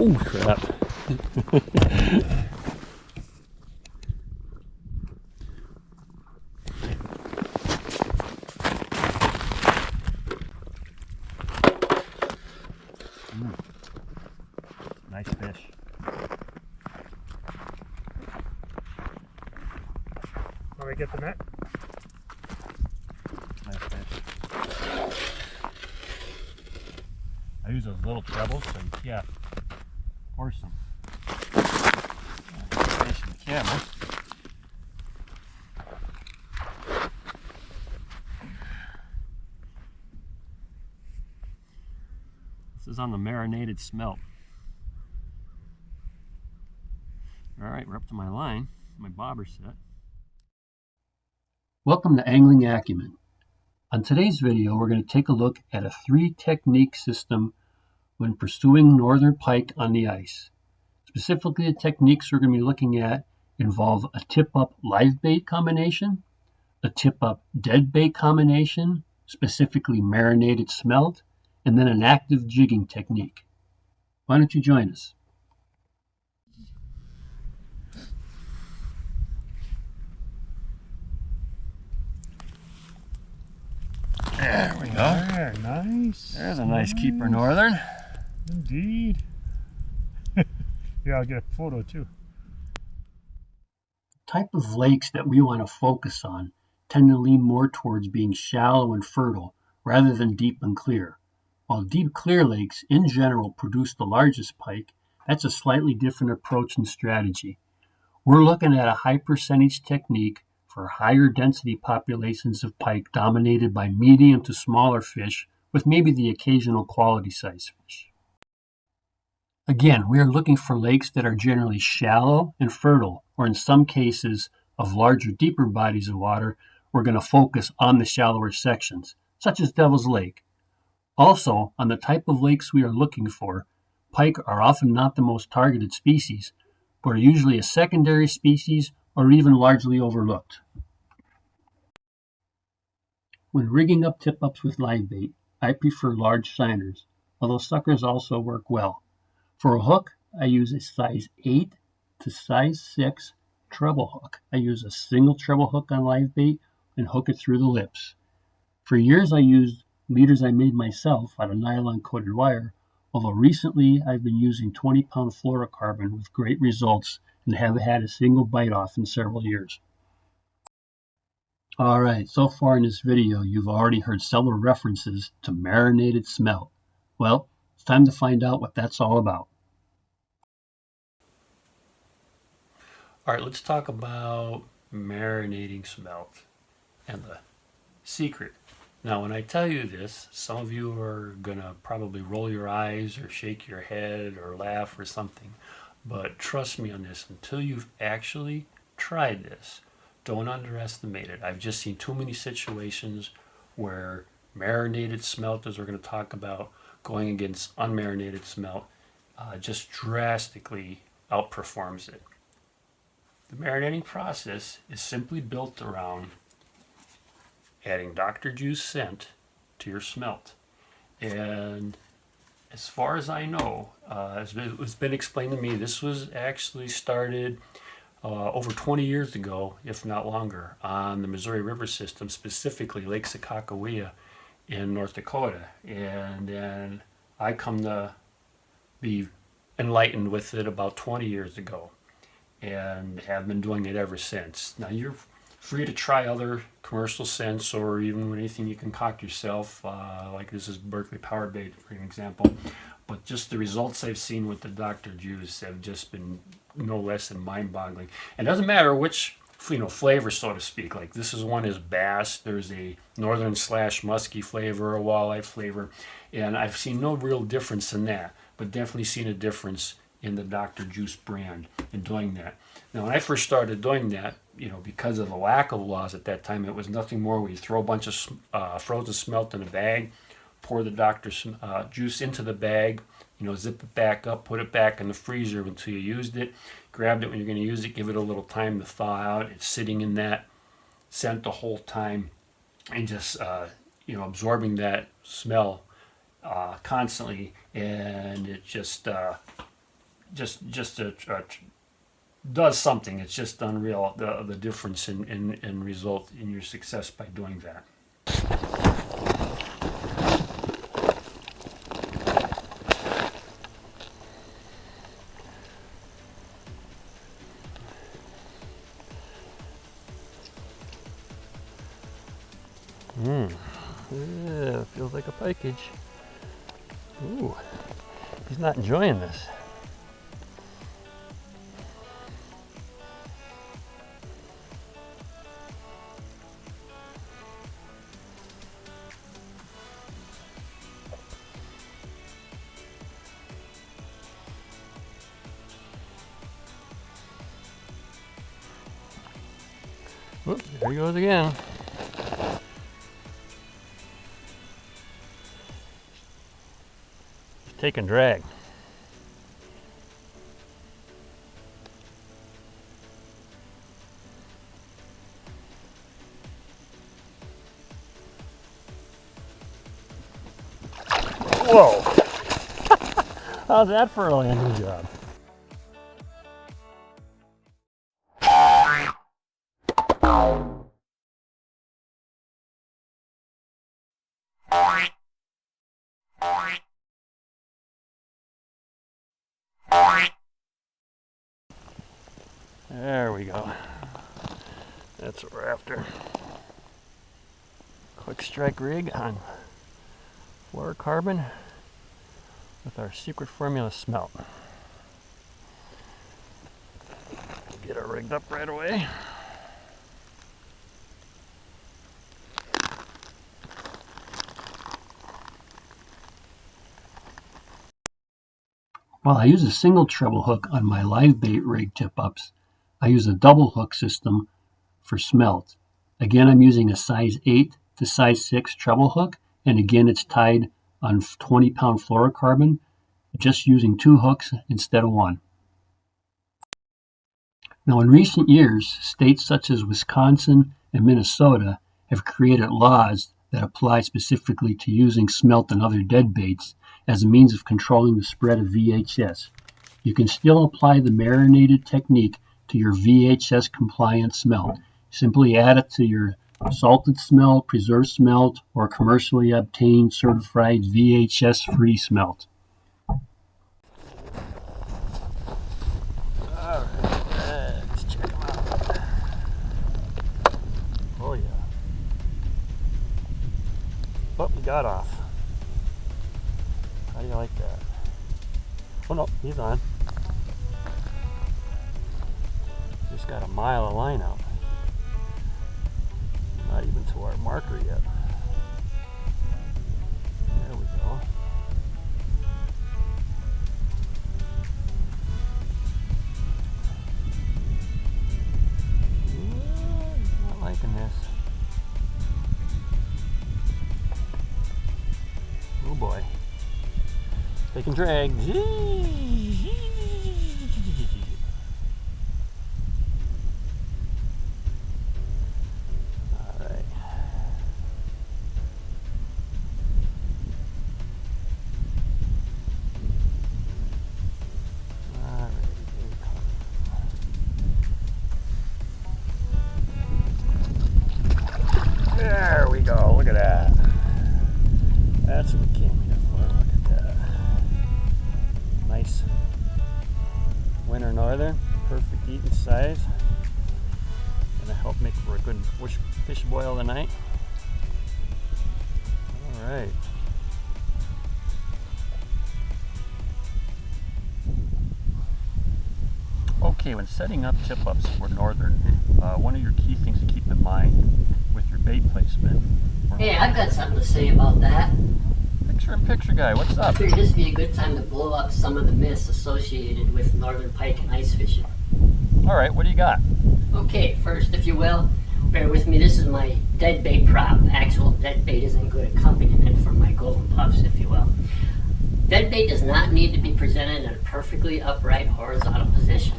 Oh crap. Nice fish. Want me to get the net? Nice fish. I use those little trebles, so you can't force them. Fish in the camera. This is on the Marinated Smelt. Alright, we're up to my line. My bobber set. Welcome to Angling Acumen. On today's video, we're going to take a look at a 3-technique system when pursuing northern pike on the ice. Specifically, the techniques we're going to be looking at involve a tip-up live bait combination, a tip-up dead bait combination, specifically marinated smelt, and then an active jigging technique. Why don't you join us? There we go. There, nice. There's a nice keeper northern. Indeed. Yeah, I'll get a photo too. The type of lakes that we want to focus on tend to lean more towards being shallow and fertile rather than deep and clear. While deep clear lakes in general produce the largest pike, that's a slightly different approach and strategy. We're looking at a high percentage technique for higher density populations of pike dominated by medium to smaller fish with maybe the occasional quality size fish. Again, we are looking for lakes that are generally shallow and fertile, or in some cases of larger, deeper bodies of water, we're going to focus on the shallower sections, such as Devil's Lake. Also, on the type of lakes we are looking for, pike are often not the most targeted species, but are usually a secondary species or even largely overlooked. When rigging up tip-ups with live bait, I prefer large shiners, although suckers also work well. For a hook, I use a size 8 to size 6 treble hook. I use a single treble hook on live bait and hook it through the lips. For years I used leaders I made myself out of nylon-coated wire, although recently I've been using 20-pound fluorocarbon with great results and haven't had a single bite off in several years. Alright, so far in this video you've already heard several references to marinated smelt. Well, it's time to find out what that's all about. Alright, let's talk about marinating smelt and the secret. Now, when I tell you this, some of you are going to probably roll your eyes or shake your head or laugh or something. But trust me on this, until you've actually tried this, don't underestimate it. I've just seen too many situations where marinated smelt, as we're going to talk about, going against unmarinated smelt, just drastically outperforms it. The marinating process is simply built around adding Dr. Juice scent to your smelt. And as far as I know, as it's been explained to me, this was actually started over 20 years ago, if not longer, on the Missouri River system, specifically Lake Sakakawea in North Dakota. And then I come to be enlightened with it about 20 years ago and have been doing it ever since. Now, you're free to try other commercial scents or even anything you concoct yourself, like this is Berkeley Power Bait for an example. But just the results I've seen with the Dr. Juice have just been no less than mind-boggling. And it doesn't matter which flavor, so to speak. Like this is one is bass. There's a northern / musky flavor, a walleye flavor, and I've seen no real difference in that, but definitely seen a difference in the Dr. Juice brand in doing that. Now, when I first started doing that, because of the lack of laws at that time, it was nothing more. We throw a bunch of frozen smelt in a bag, pour the Dr. Juice into the bag, zip it back up, put it back in the freezer until you used it, grabbed it when you're going to use it, give it a little time to thaw out. It's sitting in that scent the whole time and just, absorbing that smell constantly, and it just does something. It's just unreal, the difference in result in your success by doing that. Yeah, feels like a pikeage. Ooh, he's not enjoying this. Whoops, there he goes again. Take and drag. Whoa! How's that for a landing job? There we go. That's what we're after. Quick strike rig on fluorocarbon with our secret formula smelt. Get it rigged up right away. While I use a single treble hook on my live bait rig tip-ups, I use a double hook system for smelt. Again, I'm using a size 8 to size 6 treble hook, and again it's tied on 20-pound fluorocarbon, just using 2 hooks instead of 1. Now, in recent years, states such as Wisconsin and Minnesota have created laws that apply specifically to using smelt and other dead baits as a means of controlling the spread of VHS. You can still apply the marinated technique to your VHS compliant smelt. Simply add it to your salted smelt, preserved smelt, or commercially obtained certified VHS free smelt. Alright, let's check them out. Oh yeah. Oh, he got off. How do you like that? Oh no, he's on. Just got a mile of line out. Not even to our marker yet. There we go. Ooh, not liking this. Oh boy. Take and drag. Alright. Alright, here we come. There we go, look at that. That's what we came here for, look at that. Nice winter northern, perfect eating size. Gonna help make for a good fish boil tonight. Alright. Okay, when setting up tip-ups for northern, one of your key things to keep in mind with your bait placement. Hey, I've got something to say about that. Picture guy, what's I up? figured this would be a good time to blow up some of the myths associated with northern pike and ice fishing. Alright, what do you got? Okay, first, if you will, bear with me, this is my dead bait prop. Actual dead bait isn't good accompaniment for my golden puffs, if you will. Dead bait does not need to be presented in a perfectly upright horizontal position.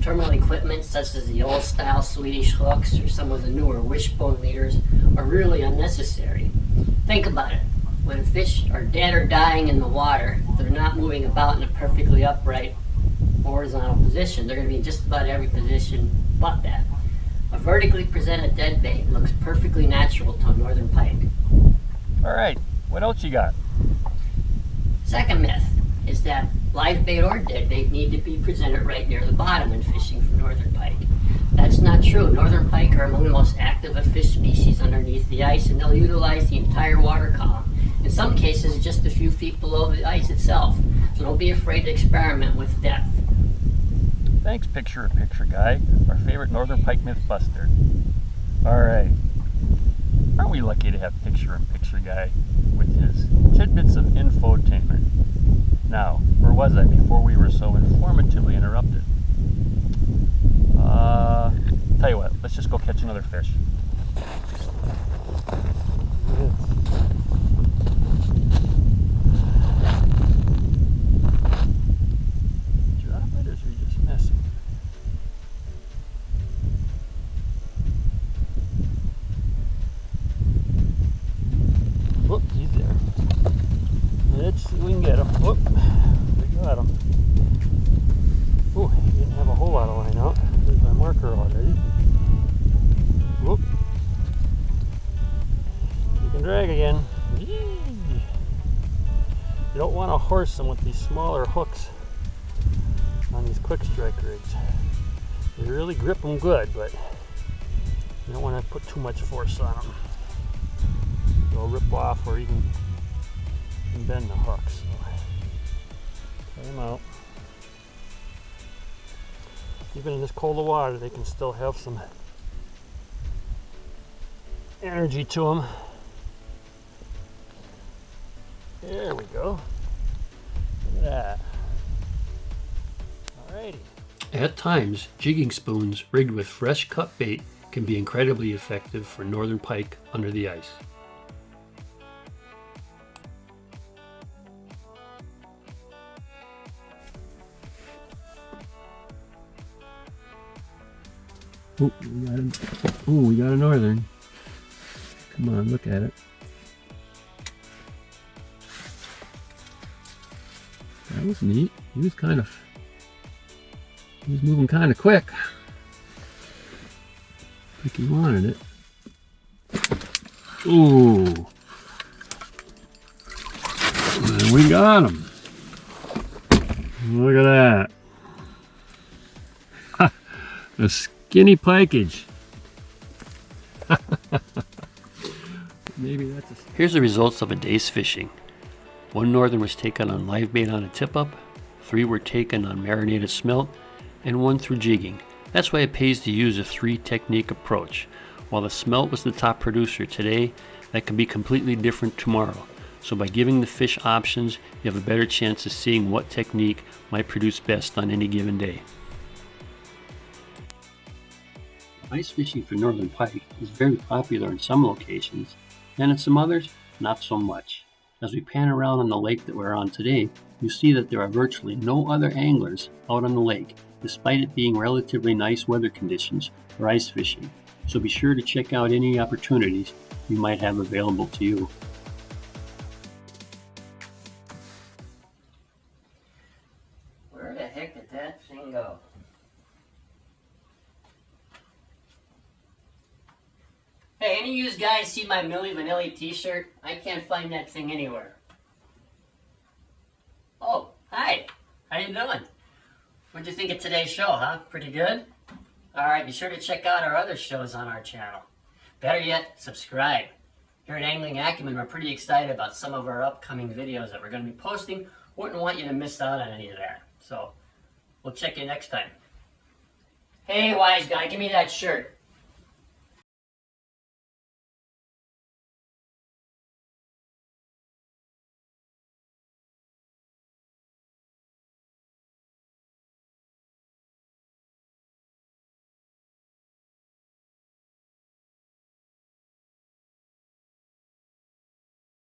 Terminal equipment such as the old style Swedish hooks or some of the newer wishbone leaders are really unnecessary. Think about it. When fish are dead or dying in the water, they're not moving about in a perfectly upright horizontal position. They're going to be in just about every position but that. A vertically presented dead bait looks perfectly natural to a northern pike. All right, what else you got? Second myth is that live bait or dead bait need to be presented right near the bottom when fishing for northern pike. That's not true. Northern pike are among the most active of fish species underneath the ice, and they'll utilize the entire water column. In some cases, just a few feet below the ice itself. So don't be afraid to experiment with depth. Thanks, picture-in-picture guy, our favorite northern pike myth buster. All right, aren't we lucky to have picture-in-picture guy with his tidbits of infotainment? Now, where was I before we were so informatively interrupted? Tell you what, let's just go catch another fish. Drop it, or is he just messing? Whoop, he's there. Let's see if we can get him. Whoop, we got him. Oh, he didn't have a whole lot of line out. There's my marker already. Whoop. You can drag again. Yee. You don't want to horse them with these smaller hooks on these quick strike rigs. They really grip them good, but you don't want to put too much force on them. They'll rip off or even bend the hooks. So, try them out. Even in this cold of water, they can still have some energy to them. There we go. Look at that. Alrighty. At times, jigging spoons rigged with fresh cut bait can be incredibly effective for northern pike under the ice. Oh, we got a northern. Come on, look at it. That was neat. He was moving kind of quick. I think he wanted it. Ooh. And we got him. Look at that. A skinny pikeage. Maybe that's Here's the results of a day's fishing. 1 northern was taken on live bait on a tip-up, 3 were taken on marinated smelt, and 1 through jigging. That's why it pays to use a 3-technique approach. While the smelt was the top producer today, that can be completely different tomorrow. So by giving the fish options, you have a better chance of seeing what technique might produce best on any given day. Ice fishing for northern pike is very popular in some locations, and in some others, not so much. As we pan around on the lake that we're on today, you see that there are virtually no other anglers out on the lake, despite it being relatively nice weather conditions for ice fishing. So be sure to check out any opportunities you might have available to you. Where the heck did that thing go? Hey, any of you guys see my Milli Vanilli t-shirt? I can't find that thing anywhere. Oh, hi. How you doing? What'd you think of today's show, huh? Pretty good? Alright, be sure to check out our other shows on our channel. Better yet, subscribe. Here at Angling Acumen, we're pretty excited about some of our upcoming videos that we're going to be posting. Wouldn't want you to miss out on any of that. So, we'll check you next time. Hey, wise guy, give me that shirt.